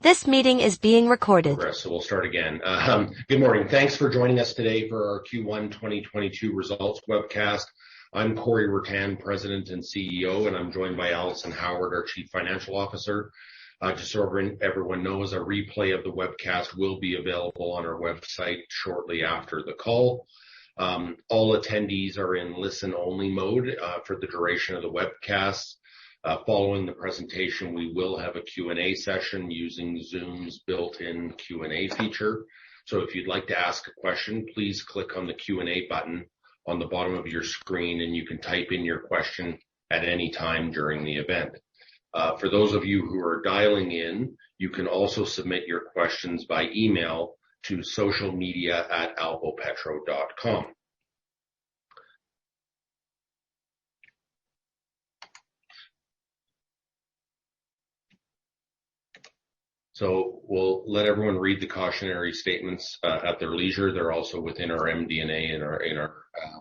This meeting is being recorded. So we'll start again. Good morning. Thanks for joining us today for our Q1 2022 results webcast. I'm Corey Rattan, President and CEO, and I'm joined by Alison Howard, our Chief Financial Officer. Just so everyone knows, a replay of the webcast will be available on our website shortly after the call. All attendees are in listen-only mode for the duration of the webcast. Following the presentation, we will have a Q&A session using Zoom's built-in Q&A feature. So if you'd like to ask a question, please click on the Q&A button on the bottom of your screen, and you can type in your question at any time during the event. For those of you who are dialing in, you can also submit your questions by email to socialmedia@alvopetro.com. So we'll let everyone read the cautionary statements at their leisure. They're also within our MD&A and in our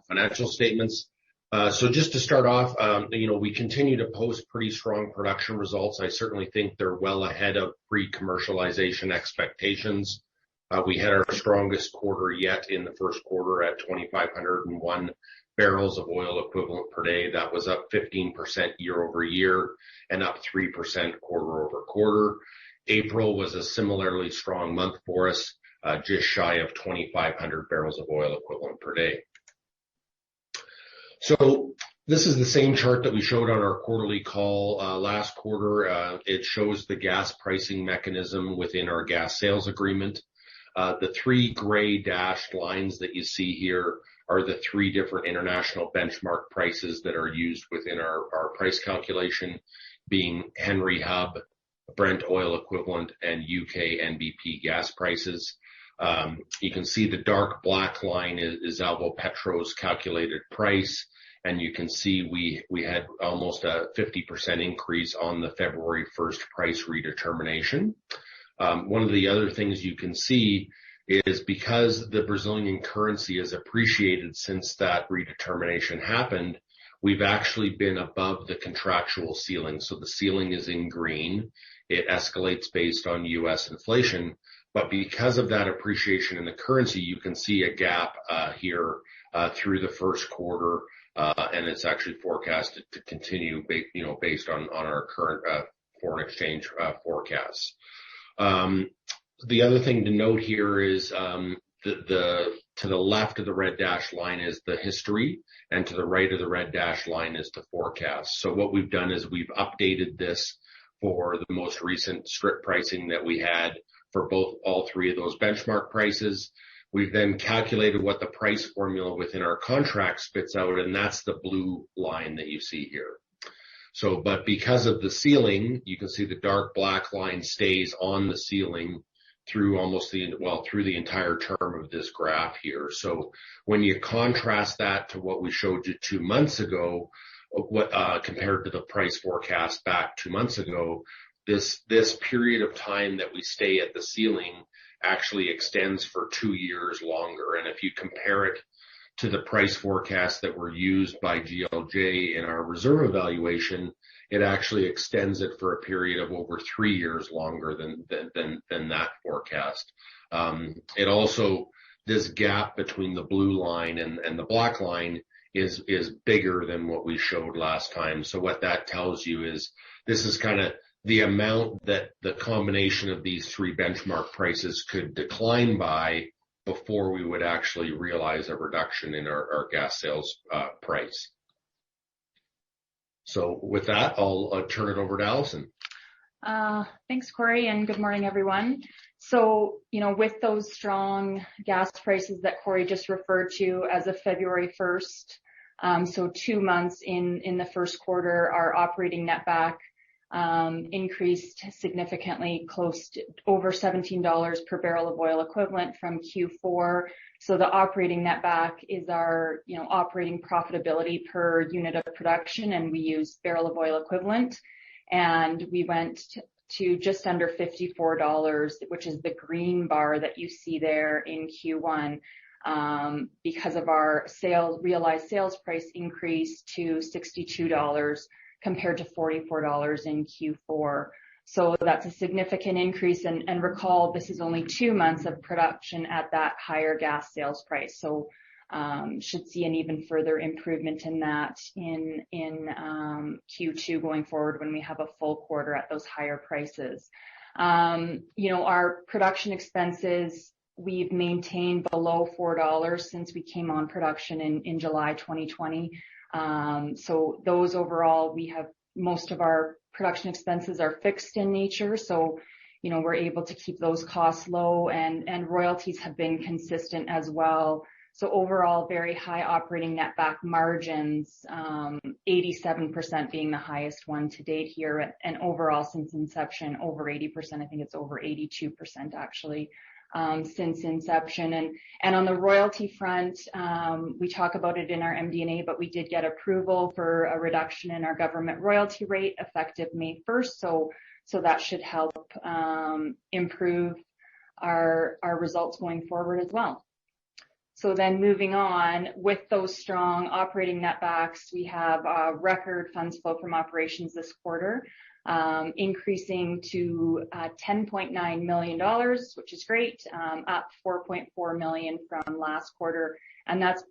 financial statements. So just to start off, we continue to post pretty strong production results. I certainly think they're well ahead of pre-commercialization expectations. We had our strongest quarter yet in the first quarter at 2,501 barrels of oil equivalent per day. That was up 15% year over year and up 3% quarter over quarter. April was a similarly strong month for us, just shy of 2,500 barrels of oil equivalent per day. So this is the same chart that we showed on our quarterly call last quarter. It shows the gas pricing mechanism within our gas sales agreement. The three gray dashed lines that you see here are the three different international benchmark prices that are used within our price calculation, being Henry Hub, Brent oil equivalent, and UK NBP gas prices. You can see the dark black line is Alvopetro's calculated price, and you can see we had almost a 50% increase on the February 1st price redetermination. One of the other things you can see is because the Brazilian currency has appreciated since that redetermination happened, we've actually been above the contractual ceiling. So the ceiling is in green. It escalates based on U.S. inflation. But because of that appreciation in the currency, you can see a gap here through the first quarter, and it's actually forecasted to continue based on our current foreign exchange forecasts. The other thing to note here is to the left of the red dashed line is the history, and to the right of the red dashed line is the forecast. So what we've done is we've updated this for the most recent strip pricing that we had for all three of those benchmark prices. We've then calculated what the price formula within our contract spits out, and that's the blue line that you see here. So, but because of the ceiling, you can see the dark black line stays on the ceiling through through the entire term of this graph here. So when you contrast that to what we showed you 2 months ago, compared to the price forecast back 2 months ago, this period of time that we stay at the ceiling actually extends for 2 years longer. And if you compare it to the price forecast that were used by GLJ in our reserve evaluation, it actually extends it for a period of over 3 years longer than that forecast. It also, this gap between the blue line and the black line is bigger than what we showed last time. So what that tells you is this is kind of the amount that the combination of these three benchmark prices could decline by before we would actually realize a reduction in our gas sales price. So with that, I'll turn it over to Alison. Thanks, Corey, and good morning, everyone. So, with those strong gas prices that Corey just referred to as of February 1st, so 2 months in the first quarter, our operating netback increased significantly, close to over $17 per barrel of oil equivalent from Q4. So the operating netback is our, operating profitability per unit of production, and we use barrel of oil equivalent. And we went to just under $54, which is the green bar that you see there in Q1, because of our realized sales price increase to $62 compared to $44 in Q4. So that's a significant increase. And recall, this is only 2 months of production at that higher gas sales price. So should see an even further improvement in that in Q2 going forward when we have a full quarter at those higher prices. Our production expenses, we've maintained below $4 since we came on production in July 2020. So those overall, we have most of our production expenses are fixed in nature. So, we're able to keep those costs low, and royalties have been consistent as well. So overall, very high operating netback margins, 87% being the highest one to date here, and overall since inception, over 80%. I think it's over 82% actually, since inception. And on the royalty front, we talk about it in our MD&A, but we did get approval for a reduction in our government royalty rate effective May 1st. So that should help improve our results going forward as well. So then moving on, with those strong operating netbacks, we have record funds flow from operations this quarter, increasing to $10.9 million, which is great, up $4.4 million from last quarter. And that's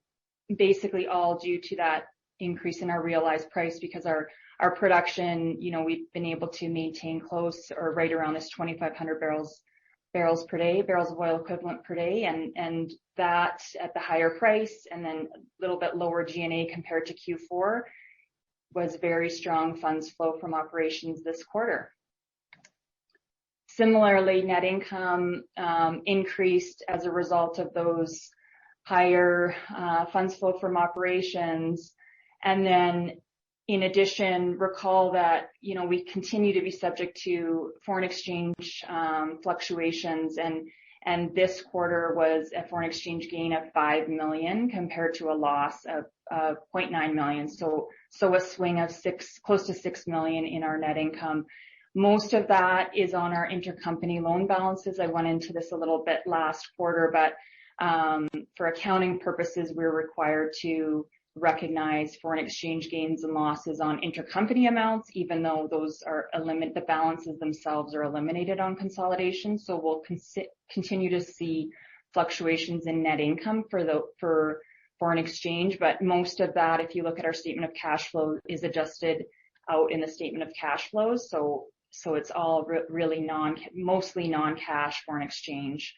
basically all due to that increase in our realized price, because our production, we've been able to maintain close or right around this 2,500 barrels per day, barrels of oil equivalent per day, and that at the higher price, and then a little bit lower G&A compared to Q4, was very strong funds flow from operations this quarter. Similarly, net income increased as a result of those higher funds flow from operations. And then in addition, recall that, we continue to be subject to foreign exchange fluctuations, and this quarter was a foreign exchange gain of $5 million compared to a loss of $0.9 million. So a swing of close to $6 million in our net income. Most of that is on our intercompany loan balances. I went into this a little bit last quarter, but for accounting purposes, we're required to recognize foreign exchange gains and losses on intercompany amounts, even though those are the balances themselves are eliminated on consolidation. So we'll continue to see fluctuations in net income for foreign exchange, but most of that, if you look at our statement of cash flow, is adjusted out in the statement of cash flows. So it's all really mostly non-cash foreign exchange.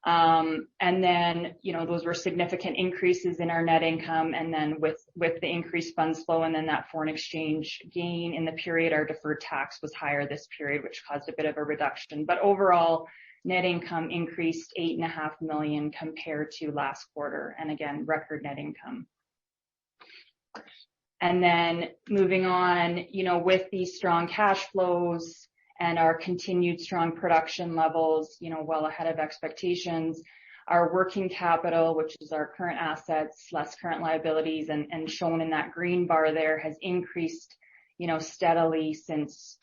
And then, those were significant increases in our net income. And then with the increased funds flow and then that foreign exchange gain in the period, our deferred tax was higher this period, which caused a bit of a reduction. But overall, net income increased $8.5 million compared to last quarter. And again, record net income. And then moving on, with these strong cash flows and our continued strong production levels, well ahead of expectations, our working capital, which is our current assets less current liabilities, and shown in that green bar there, has increased, steadily since,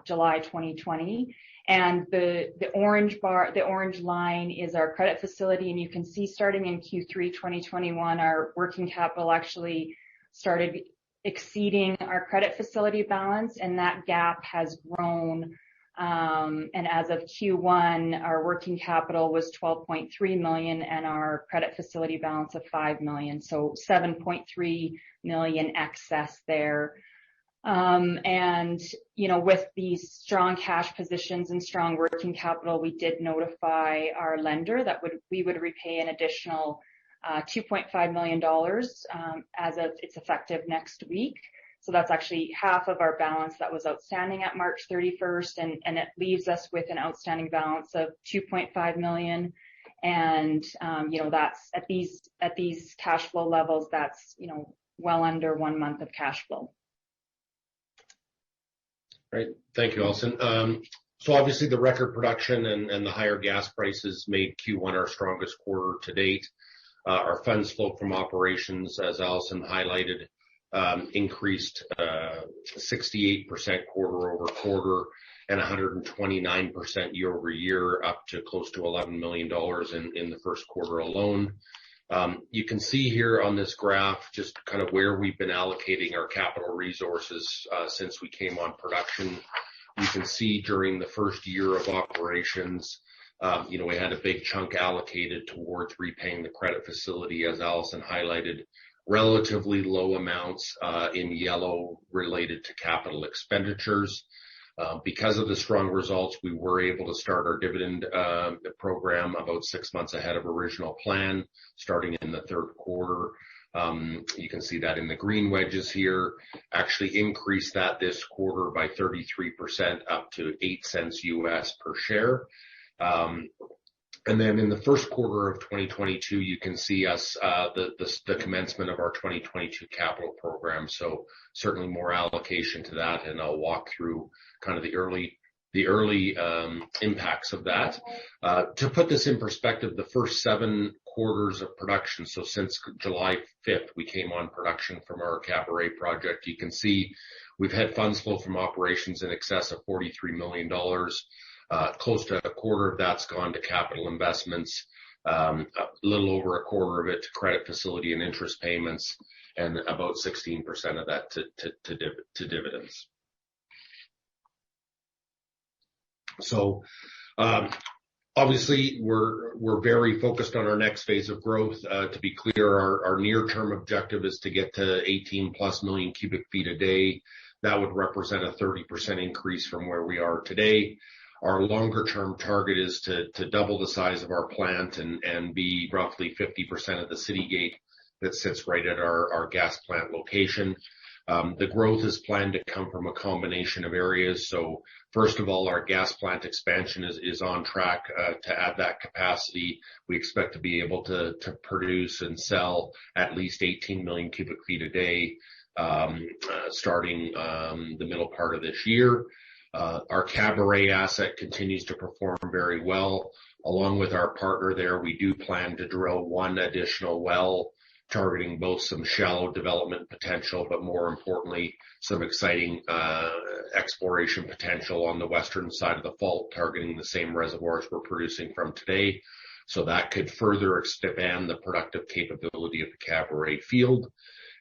July 2020. And the orange line is our credit facility. And you can see starting in Q3 2021, our working capital actually started exceeding our credit facility balance, and that gap has grown. And as of Q1, our working capital was $12.3 million and our credit facility balance of $5 million. So $7.3 million excess there. And, with these strong cash positions and strong working capital, we did notify our lender that we would repay an additional $2.5 million as of it's effective next week. So that's actually half of our balance that was outstanding at March 31st, and it leaves us with an outstanding balance of $2.5 million. And that's at these cash flow levels, that's well under 1 month of cash flow. Right. Thank you, Alison. So obviously the record production and the higher gas prices made Q1 our strongest quarter to date. Our funds flow from operations, as Alison highlighted, increased 68% quarter over quarter and 129% year over year, up to close to $11 million in the first quarter alone. You can see here on this graph just kind of where we've been allocating our capital resources since we came on production. You can see during the first year of operations, we had a big chunk allocated towards repaying the credit facility, as Allison highlighted, relatively low amounts in yellow related to capital expenditures. Because of the strong results, we were able to start our dividend program about 6 months ahead of original plan, starting in the third quarter. You can see that in the green wedges here. Actually increased that this quarter by 33% up to 8 cents US per share. And then in the first quarter of 2022, you can see us the commencement of our 2022 capital program. So certainly more allocation to that, and I'll walk through kind of the early impacts of that. To put this in perspective, the first 7 quarters of production, so since July 5th, we came on production from our Cabaret project. You can see we've had funds flow from operations in excess of $43 million. Close to a quarter of that's gone to capital investments, a little over a quarter of it to credit facility and interest payments, and about 16% of that to dividends. So obviously we're very focused on our next phase of growth. To be clear, our near-term objective is to get to 18+ million cubic feet a day. That would represent a 30% increase from where we are today. Our longer-term target is to double the size of our plant and be roughly 50% of the city gate that sits right at our gas plant location. The growth is planned to come from a combination of areas. So first of all, our gas plant expansion is on track to add that capacity. We expect to be able to produce and sell at least 18 million cubic feet a day starting the middle part of this year. Our Cabaret asset continues to perform very well. Along with our partner there, we do plan to drill 1 additional well, targeting both some shallow development potential, but more importantly, some exciting exploration potential on the western side of the fault, targeting the same reservoirs we're producing from today. So that could further expand the productive capability of the Cabaret field.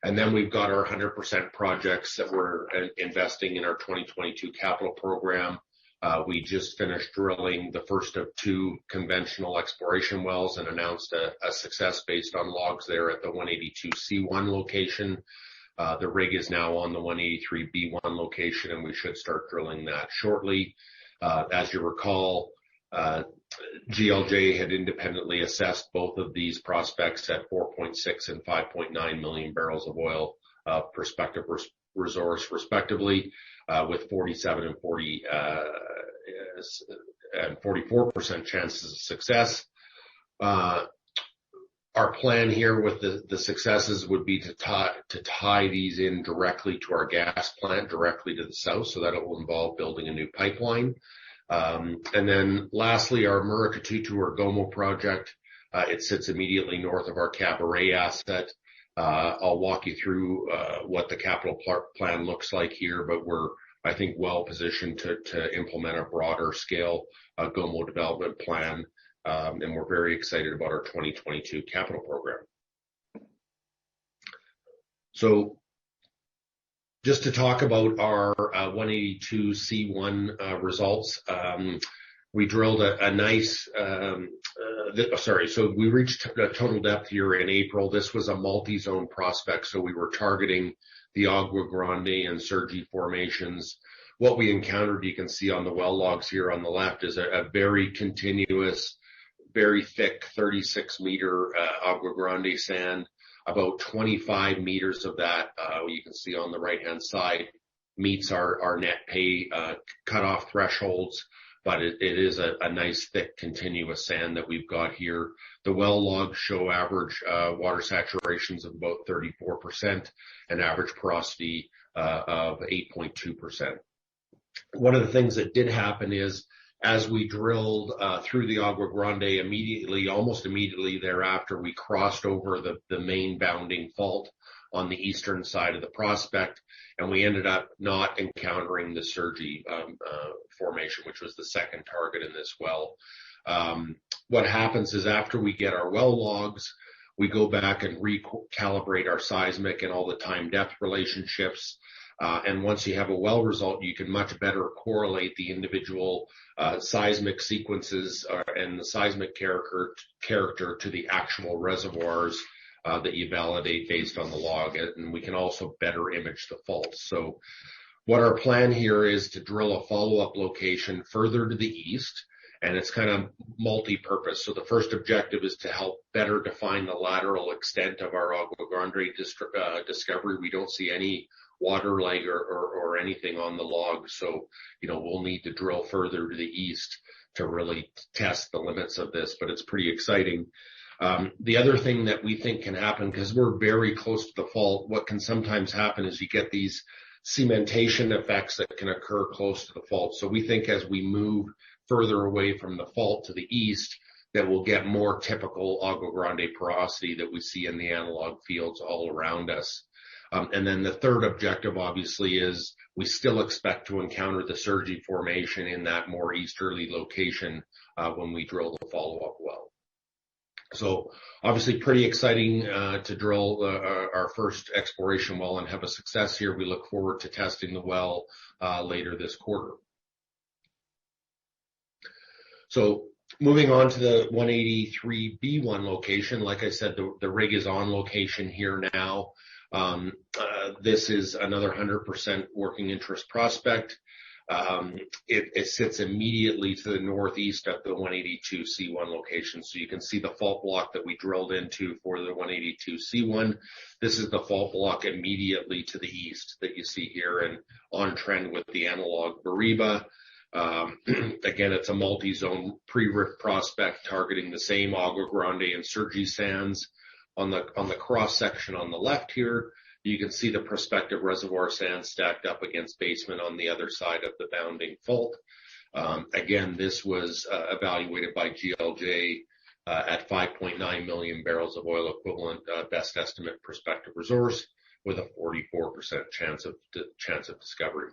And then we've got our 100% projects that we're investing in our 2022 capital program. We just finished drilling the first of 2 conventional exploration wells and announced a success based on logs there at the 182C1 location. The rig is now on the 183B1 location, and we should start drilling that shortly. As you recall, GLJ had independently assessed both of these prospects at 4.6 and 5.9 million barrels of oil prospective resource, respectively, with 47 and 44% chances of success. Our plan here with the successes would be to tie these in directly to our gas plant, directly to the south, so that it will involve building a new pipeline. And then lastly, our Murucututu or Gomo project, it sits immediately north of our Cabaret asset. I'll walk you through what the capital plan looks like here, but we're, I think, well positioned to implement a broader scale Gomo development plan, and we're very excited about our 2022 capital program. So just to talk about our 182C1 results, we drilled a nice, so we reached a total depth here in April. This was a multi-zone prospect, so we were targeting the Agua Grande and Sergi formations. What we encountered, you can see on the well logs here on the left, is a very continuous, very thick 36-meter Agua Grande sand. About 25 meters of that, you can see on the right-hand side, meets our net pay cutoff thresholds, but it is a nice, thick, continuous sand that we've got here. The well logs show average water saturations of about 34% and average porosity of 8.2%. One of the things that did happen is, as we drilled through the Agua Grande, almost immediately thereafter, we crossed over the main bounding fault on the eastern side of the prospect, and we ended up not encountering the Sergi formation, which was the second target in this well. What happens is, after we get our well logs, we go back and recalibrate our seismic and all the time depth relationships. And once you have a well result, you can much better correlate the individual seismic sequences and the seismic character to the actual reservoirs that you validate based on the log. And we can also better image the faults. So what our plan here is to drill a follow-up location further to the east, and it's kind of multi-purpose. So the first objective is to help better define the lateral extent of our Agua Grande discovery. We don't see any water leg or anything on the log, so we'll need to drill further to the east to really test the limits of this, but it's pretty exciting. The other thing that we think can happen, because we're very close to the fault, what can sometimes happen is you get these cementation effects that can occur close to the fault. So we think as we move further away from the fault to the east, that we'll get more typical Agua Grande porosity that we see in the analog fields all around us. And then the third objective, obviously, is we still expect to encounter the Sergi formation in that more easterly location when we drill the follow-up well. So obviously pretty exciting to drill our first exploration well and have a success here. We look forward to testing the well later this quarter. So moving on to the 183B1 location, like I said, the rig is on location here now. This is another 100% working interest prospect. It sits immediately to the northeast of the 182C1 location. So you can see the fault block that we drilled into for the 182C1. This is the fault block immediately to the east that you see here and on trend with the analog Bariba. Again, it's a multi-zone pre-rift prospect targeting the same Agua Grande and Sergi sands. On the cross section on the left here, you can see the prospective reservoir sand stacked up against basement on the other side of the bounding fault. Again, this was evaluated by GLJ at 5.9 million barrels of oil equivalent, best estimate prospective resource with a 44% chance of discovery.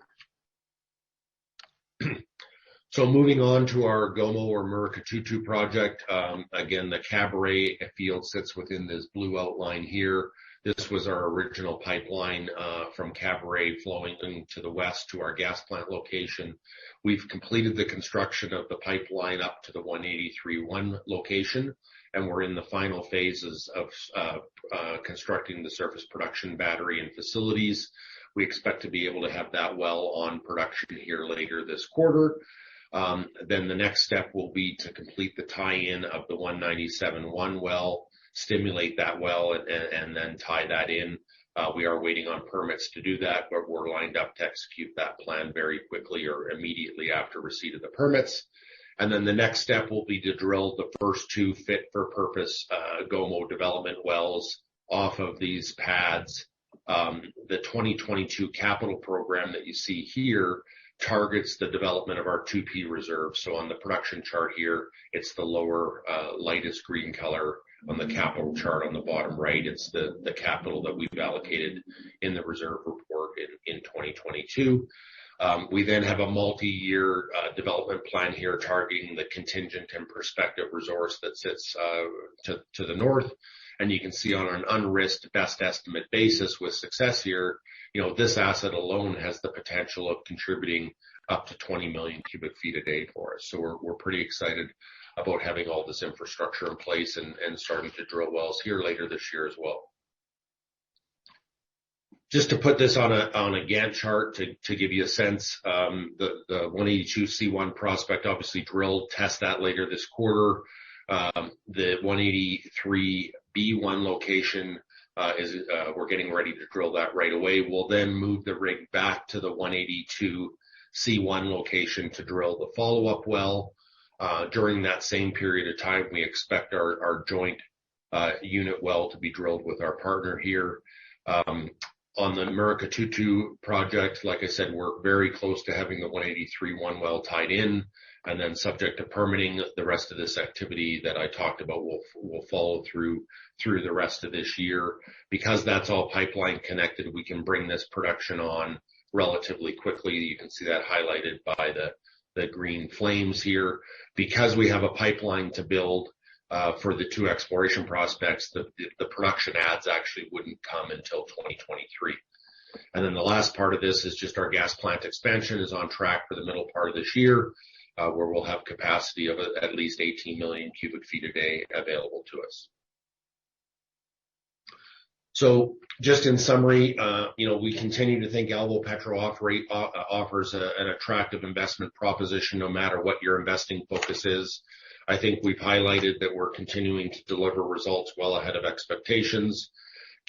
So moving on to our Gomo or Murucututu project, again, the Cabaret field sits within this blue outline here. This was our original pipeline from Cabaret flowing to the west to our gas plant location. We've completed the construction of the pipeline up to the 183-1 location, and we're in the final phases of constructing the surface production battery and facilities. We expect to be able to have that well on production here later this quarter. Then the next step will be to complete the tie-in of the 197-1 well, stimulate that well, and then tie that in. We are waiting on permits to do that, but we're lined up to execute that plan very quickly or immediately after receipt of the permits. And then the next step will be to drill the first two fit-for-purpose Gomo development wells off of these pads. The 2022 capital program that you see here targets the development of our 2P reserve. So on the production chart here, it's the lower lightest green color. On the capital chart on the bottom right, it's the capital that we've allocated in the reserve report in 2022. We then have a multi-year development plan here targeting the contingent and prospective resource that sits to the north. And you can see on an unrisked best estimate basis with success here, this asset alone has the potential of contributing up to 20 million cubic feet a day for us. So we're pretty excited about having all this infrastructure in place and starting to drill wells here later this year as well. Just to put this on a Gantt chart to give you a sense, the 182C1 prospect obviously drilled, test that later this quarter. The 183B1 location we're getting ready to drill that right away. We'll then move the rig back to the 182C1 location to drill the follow-up well. During that same period of time, we expect our joint unit well to be drilled with our partner here. On the Murucututu project, like I said, we're very close to having the 183-1 well tied in, and then subject to permitting, the rest of this activity that I talked about will follow through the rest of this year. Because that's all pipeline connected, we can bring this production on relatively quickly. You can see that highlighted by the green flames here. Because we have a pipeline to build for the two exploration prospects, the production adds actually wouldn't come until 2023. And then the last part of this is just our gas plant expansion is on track for the middle part of this year, where we'll have capacity of at least 18 million cubic feet a day available to us. So just in summary, we continue to think Alvopetro offers an attractive investment proposition no matter what your investing focus is. I think we've highlighted that we're continuing to deliver results well ahead of expectations.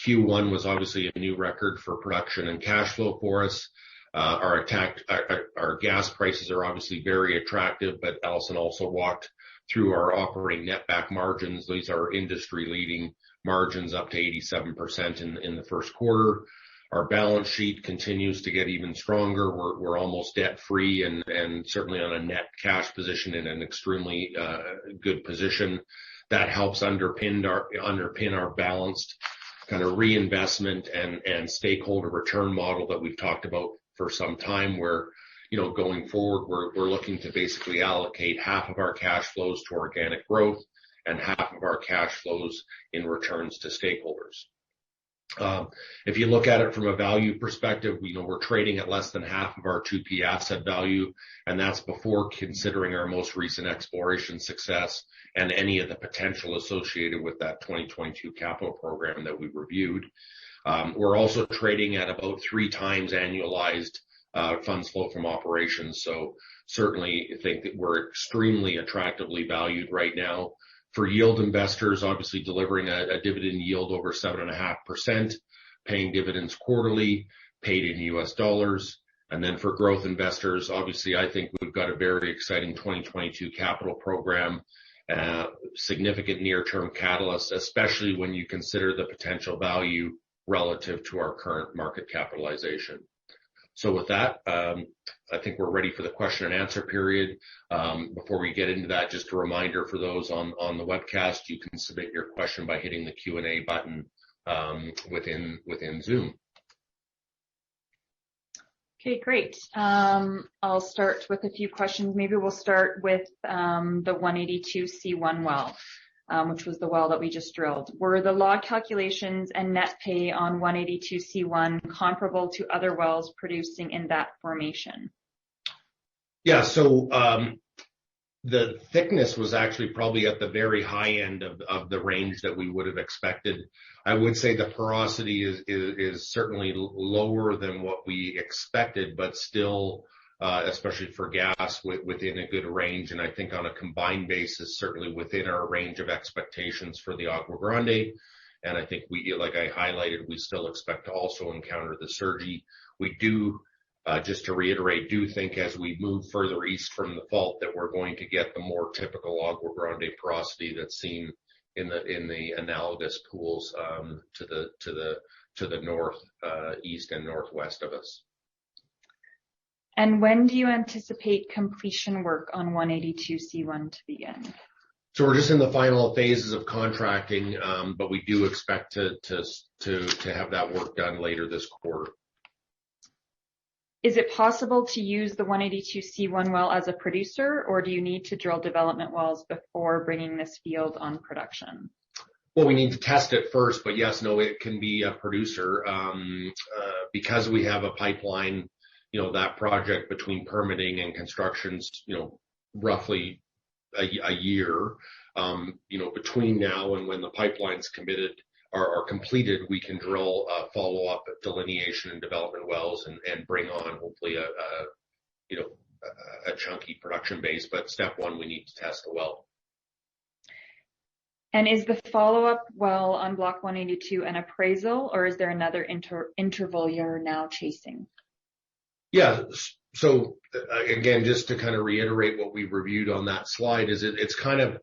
Q1 was obviously a new record for production and cash flow for us. Our gas prices are obviously very attractive, but Alison also walked through our operating netback margins. These are industry-leading margins, up to 87% in the first quarter. Our balance sheet continues to get even stronger. We're almost debt-free and certainly on a net cash position in an extremely good position. That helps underpin our balanced kind of reinvestment and stakeholder return model that we've talked about for some time, where going forward, we're looking to basically allocate half of our cash flows to organic growth and half of our cash flows in returns to stakeholders. If you look at it from a value perspective, we're trading at less than half of our 2P asset value, and that's before considering our most recent exploration success and any of the potential associated with that 2022 capital program that we reviewed. We're also trading at about 3 times annualized funds flow from operations. So certainly I think that we're extremely attractively valued right now. For yield investors, obviously delivering a dividend yield over 7.5%, paying dividends quarterly, paid in US dollars. And then for growth investors, obviously I think we've got a very exciting 2022 capital program, significant near-term catalysts, especially when you consider the potential value relative to our current market capitalization. So with that, I think we're ready for the question and answer period. Before we get into that, just a reminder for those on the webcast, you can submit your question by hitting the Q&A button within Zoom. Okay, great. I'll start with a few questions. Maybe we'll start with the 182C1 well, which was the well that we just drilled. Were the log calculations and net pay on 182C1 comparable to other wells producing in that formation? Yeah, so the thickness was actually probably at the very high end of the range that we would have expected. I would say the porosity is certainly lower than what we expected, but still, especially for gas, within a good range. And I think on a combined basis, certainly within our range of expectations for the Agua Grande. And I think like I highlighted, we still expect to also encounter the Sergi. We do, just to reiterate, do think as we move further east from the fault that we're going to get the more typical Agua Grande porosity that's seen in the analogous pools to the north, east and northwest of us. And when do you anticipate completion work on 182C1 to begin? So we're just in the final phases of contracting, but we do expect to have that work done later this quarter. Is it possible to use the 182C1 well as a producer, or do you need to drill development wells before bringing this field on production? Well, we need to test it first, but yes, no, it can be a producer. Because we have a pipeline, that project between permitting and construction's, roughly a year. Between now and when the pipeline's committed are completed, we can drill follow-up delineation and development wells and bring on hopefully a chunky production base. But step one, we need to test the well. And is the follow-up well on Block 182 an appraisal, or is there another interval you're now chasing? Yeah. So again, just to kind of reiterate what we reviewed on that slide, is it's kind of,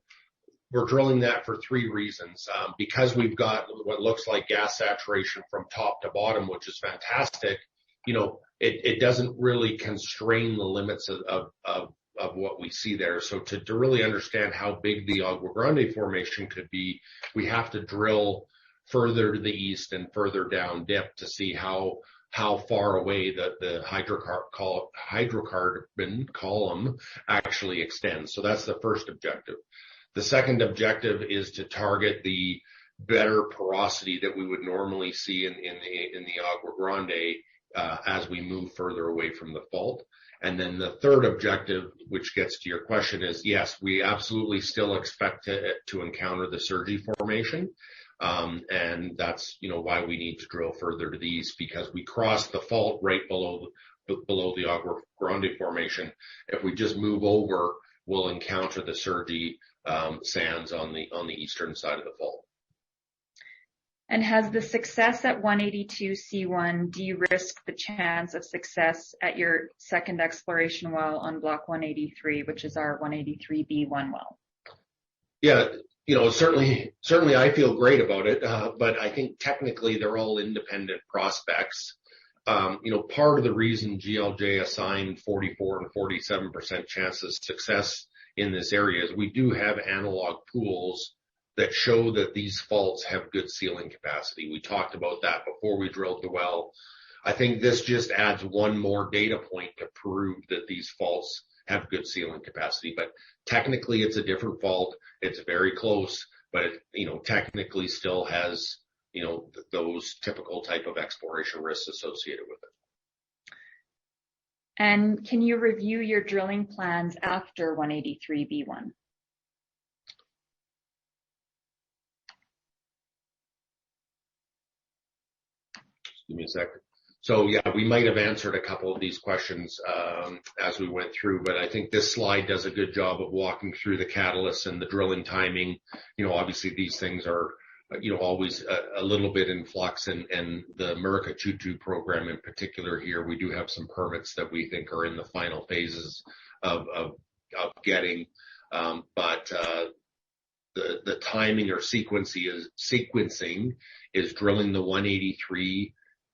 we're drilling that for 3 reasons. Because we've got what looks like gas saturation from top to bottom, which is fantastic. It doesn't really constrain the limits of what we see there. So to really understand how big the Agua Grande formation could be, we have to drill further to the east and further down dip to see how far away the hydrocarbon column actually extends. So that's the first objective. The second objective is to target the better porosity that we would normally see in the Agua Grande as we move further away from the fault. And then the third objective, which gets to your question, is yes, we absolutely still expect to encounter the Sergi formation. And that's, why we need to drill further to these, because we cross the fault right below the Agua Grande formation. If we just move over, we'll encounter the Sergi sands on the eastern side of the fault. And has the success at 182C1 de-risked the chance of success at your second exploration well on Block 183, which is our 183B1 well? Yeah, certainly I feel great about it, but I think technically they're all independent prospects. Part of the reason GLJ assigned 44 and 47% chance of success in this area is we do have analog pools that show that these faults have good sealing capacity. We talked about that before we drilled the well. I think this just adds one more data point to prove that these faults have good sealing capacity. But technically it's a different fault. It's very close, but it, technically still has, those typical type of exploration risks associated with it. And can you review your drilling plans after 183B1? Give me a second. So yeah, we might have answered a couple of these questions as we went through, but I think this slide does a good job of walking through the catalysts and the drilling timing. Obviously these things are, always a little bit in flux, and the MERC program in particular here, we do have some permits that we think are in the final phases of getting, but the timing or sequencing is drilling the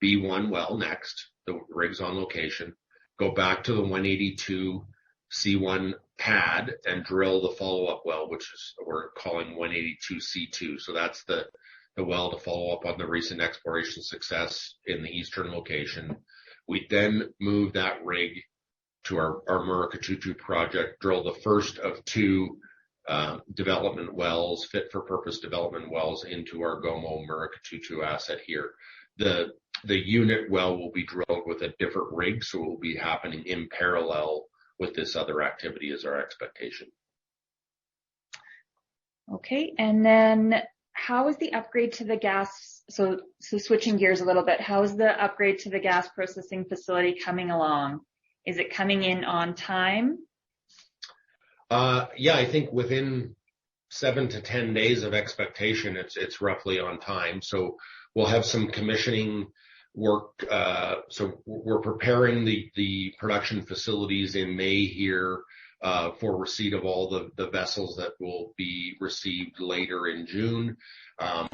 183B1 well next, the rig's on location, go back to the 182C1 pad and drill the follow-up well, which is we're calling 182C2. So that's the well to follow up on the recent exploration success in the eastern location. We then move that rig to our MERC project, drill the first of two development wells, fit for purpose development wells into our Gomo MERC asset here. The unit well will be drilled with a different rig, so it will be happening in parallel with this other activity is our expectation. Okay, and then how is the upgrade to the gas, so switching gears a little bit, how is the upgrade to the gas processing facility coming along? Is it coming in on time? Yeah, I think within 7 to 10 days of expectation, it's roughly on time. So we'll have some commissioning work. So we're preparing the production facilities in May here for receipt of all the vessels that will be received later in June,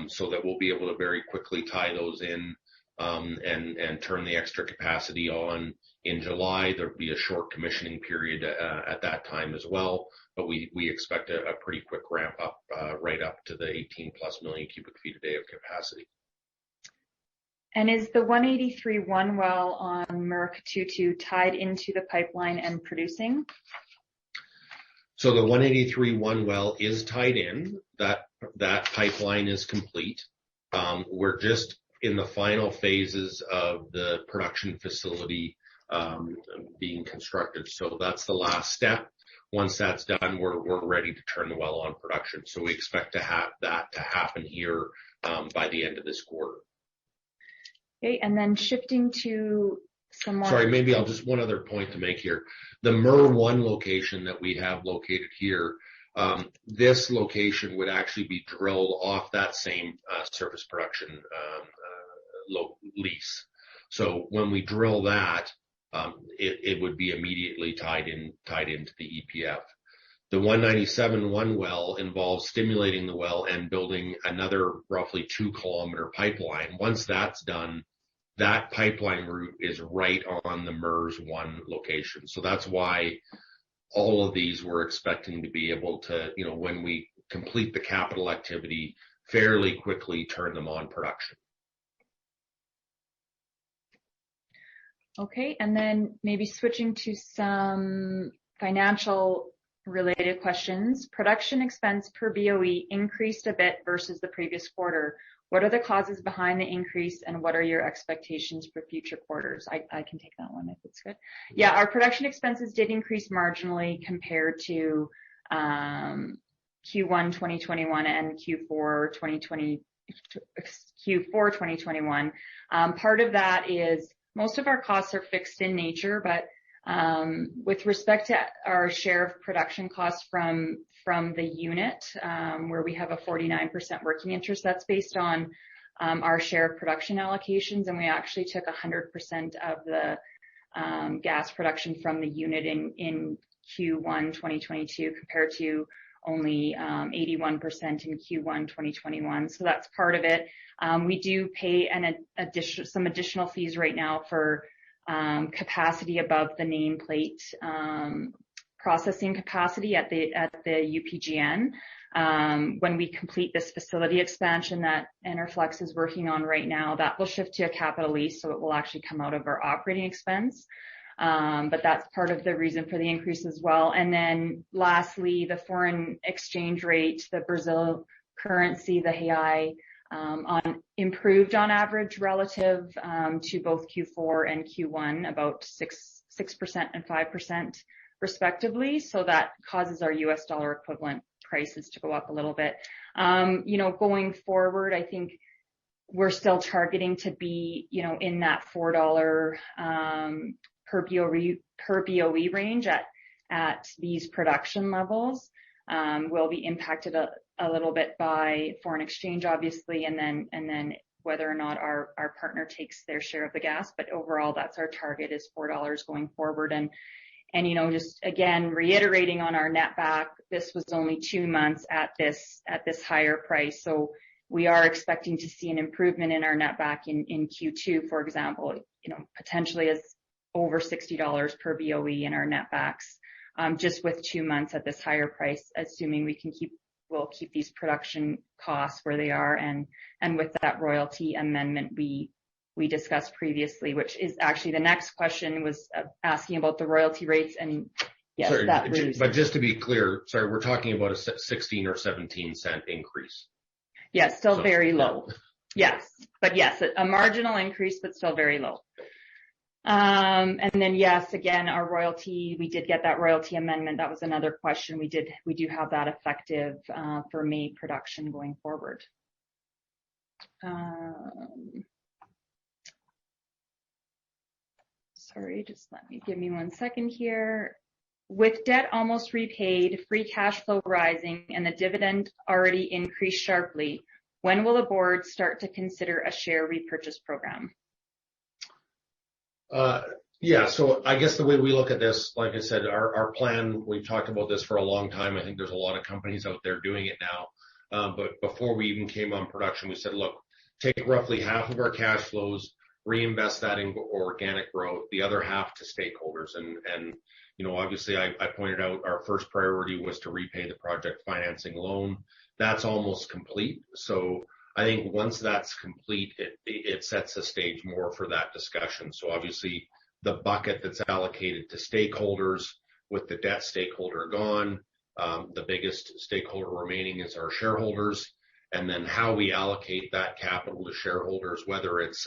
so that we'll be able to very quickly tie those in and turn the extra capacity on in July. There'll be a short commissioning period at that time as well, but we expect a pretty quick ramp up right up to the 18+ million cubic feet a day of capacity. And is the 183-1 well on MERC tied into the pipeline and producing? So the 183-1 well is tied in. That pipeline is complete. We're just in the final phases of the production facility being constructed. So that's the last step. Once that's done, we're ready to turn the well on production. So we expect to have that to happen here by the end of this quarter. Okay, and then shifting to some more. Sorry, maybe I'll just one other point to make here. The MER1 location that we have located here, this location would actually be drilled off that same surface production lease. So when we drill that, it would be immediately tied into the EPF. The 197-1 well involves stimulating the well and building another roughly 2-kilometer pipeline. Once that's done, that pipeline route is right on the MERS-1 location. So that's why all of these we're expecting to be able to, when we complete the capital activity, fairly quickly turn them on production. Okay, and then maybe switching to some financial related questions. Production expense per BOE increased a bit versus the previous quarter. What are the causes behind the increase, and what are your expectations for future quarters? I can take that one if it's good. Yeah, our production expenses did increase marginally compared to Q1 2021 and Q4 2021. Part of that is most of our costs are fixed in nature, but with respect to our share of production costs from the unit, where we have a 49% working interest, that's based on our share of production allocations, and we actually took 100% of the gas production from the unit in Q1 2022 compared to only 81% in Q1 2021. So that's part of it. We do pay some additional fees right now for capacity above the nameplate processing capacity at the UPGN. When we complete this facility expansion that Enerflex is working on right now, that will shift to a capital lease, so it will actually come out of our operating expense. But that's part of the reason for the increase as well. And then lastly, the foreign exchange rate, the Brazil currency, the real, improved on average relative to both Q4 and Q1, about 6% and 5% respectively. So that causes our US dollar equivalent prices to go up a little bit. Going forward, I think we're still targeting to be, in that $4 per BOE range at these production levels. Will be impacted a little bit by foreign exchange, obviously, and then whether or not our partner takes their share of the gas. But overall, that's our target, is $4 going forward. And just again, reiterating on our net back, this was only 2 months at this higher price. So we are expecting to see an improvement in our net back in Q2, for example, potentially as over $60 per BOE in our net backs, just with 2 months at this higher price, assuming we'll keep these production costs where they are, and with that royalty amendment we discussed previously, which is actually the next question was asking about the royalty rates. And yes, sorry, that reduces. but just to be clear, sorry, we're talking about a 16 or 17 cent increase. Yes, still very low. Yes, but yes, a marginal increase, but still very low. And then yes, again, our royalty, we did get that royalty amendment. That was another question. We do have that effective for May production going forward. Sorry, just give me 1 second here. With debt almost repaid, free cash flow rising, and the dividend already increased sharply, when will the board start to consider a share repurchase program? Yeah, so I guess the way we look at this, like I said, our plan, we've talked about this for a long time. I think there's a lot of companies out there doing it now. But before we even came on production, we said, look, take roughly half of our cash flows, reinvest that in organic growth, the other half to stakeholders. And obviously I pointed out our first priority was to repay the project financing loan. That's almost complete. So I think once that's complete, it sets the stage more for that discussion. So obviously the bucket that's allocated to stakeholders, with the debt stakeholder gone, the biggest stakeholder remaining is our shareholders. And then how we allocate that capital to shareholders, whether it's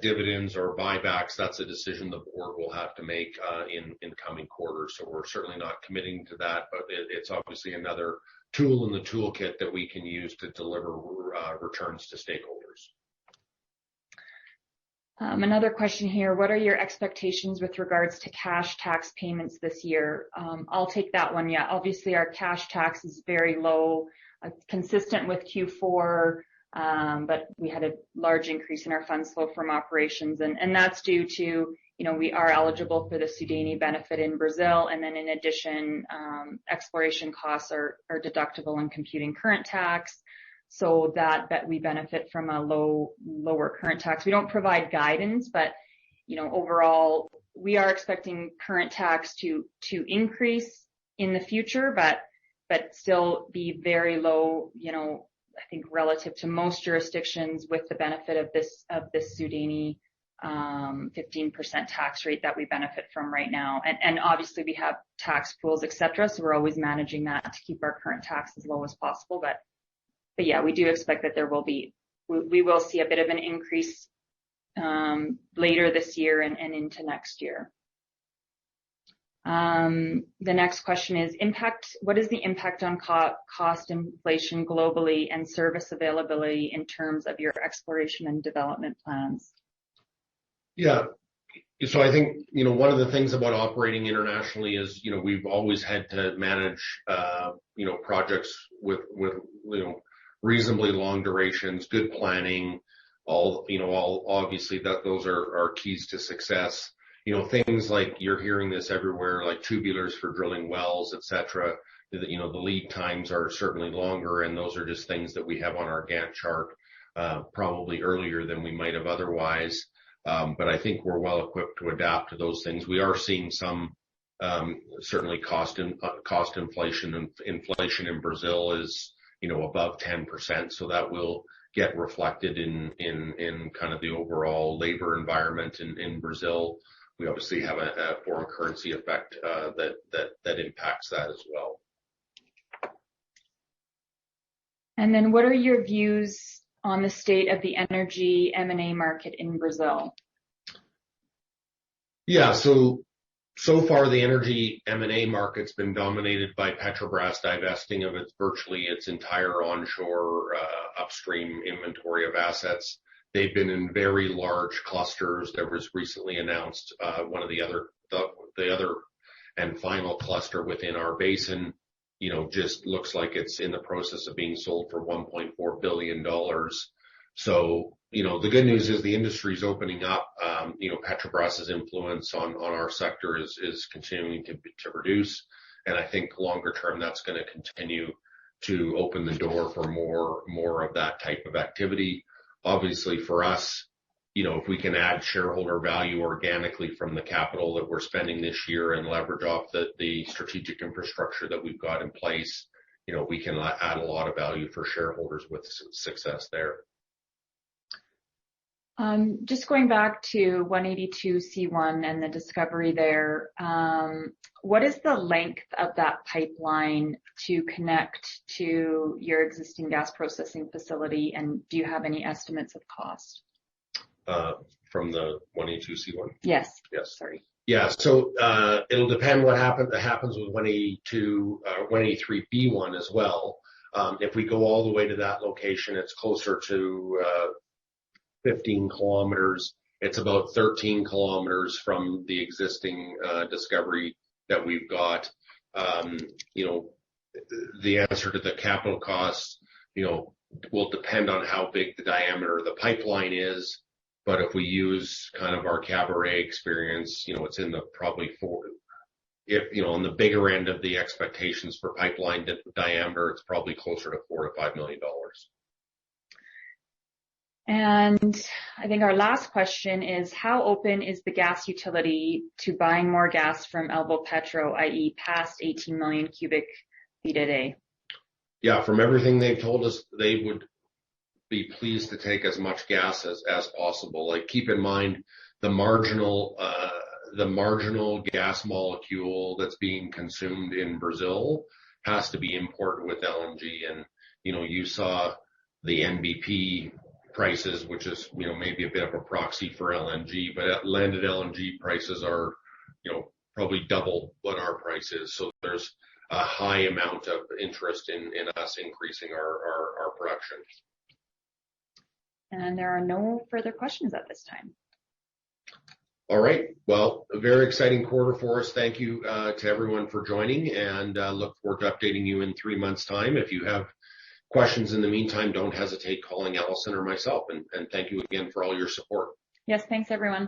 dividends or buybacks, that's a decision the board will have to make in coming quarters. So we're certainly not committing to that, but it's obviously another tool in the toolkit that we can use to deliver returns to stakeholders. Another question here. What are your expectations with regards to cash tax payments this year? I'll take that one. Yeah, obviously our cash tax is very low, consistent with Q4, but we had a large increase in our funds flow from operations, and that's due to, we are eligible for the Sudene benefit in Brazil, and then in addition, exploration costs are deductible in computing current tax, so that we benefit from a lower current tax. We don't provide guidance, but overall, we are expecting current tax to increase in the future, but still be very low, I think relative to most jurisdictions, with the benefit of this Sudene 15% tax rate that we benefit from right now. And obviously we have tax pools, et cetera, so we're always managing that to keep our current tax as low as possible, but yeah, we do expect that we will see a bit of an increase later this year and into next year. The next question is what is the impact on cost inflation globally and service availability in terms of your exploration and development plans? Yeah. So I think, one of the things about operating internationally is, we've always had to manage, projects with reasonably long durations, good planning, all obviously those are keys to success. Things like you're hearing this everywhere, like tubulars for drilling wells, et cetera. The lead times are certainly longer, and those are just things that we have on our Gantt chart, probably earlier than we might have otherwise. But I think we're well equipped to adapt to those things. We are seeing some, certainly cost inflation, and inflation in Brazil is, above 10%. So that will get reflected in kind of the overall labor environment in Brazil. We obviously have a foreign currency effect, that impacts that as well. And then what are your views on the state of the energy M&A market in Brazil? Yeah, so far the energy M&A market's been dominated by Petrobras divesting of virtually its entire onshore upstream inventory of assets. They've been in very large clusters. There was recently announced one of the other and final cluster within our basin, just looks like it's in the process of being sold for $1.4 billion. So, the good news is the industry's opening up. Petrobras's influence on our sector is continuing to reduce. And I think longer term, that's going to continue to open the door for more of that type of activity. Obviously for us, if we can add shareholder value organically from the capital that we're spending this year and leverage off the strategic infrastructure that we've got in place, we can add a lot of value for shareholders with success there. Just going back to 182C1 and the discovery there, what is the length of that pipeline to connect to your existing gas processing facility, and do you have any estimates of cost? From the 182C1? Yes. Yes. Sorry. Yeah. So it'll depend what happens with 183B1 as well. If we go all the way to that location, it's closer to 15 kilometers. It's about 13 kilometers from the existing discovery that we've got. The answer to the capital costs, will depend on how big the diameter of the pipeline is. But if we use kind of our Cabaret experience, it's in the probably on the bigger end of the expectations for pipeline diameter, it's probably closer to $4 to $5 million. And I think our last question is, how open is the gas utility to buying more gas from Alvopetro, i.e. past 18 million cubic feet a day? Yeah, from everything they've told us, they would be pleased to take as much gas as possible. Like, keep in mind the marginal gas molecule that's being consumed in Brazil has to be imported with LNG. And, you saw the NBP prices, which is, maybe a bit of a proxy for LNG, but landed LNG prices are, probably double what our price is. So there's a high amount of interest in us increasing our production. And there are no further questions at this time. All right. Well, a very exciting quarter for us. Thank you to everyone for joining, and look forward to updating you in 3 months' time. If you have questions in the meantime, don't hesitate calling Allison or myself. And thank you again for all your support. Yes, thanks everyone.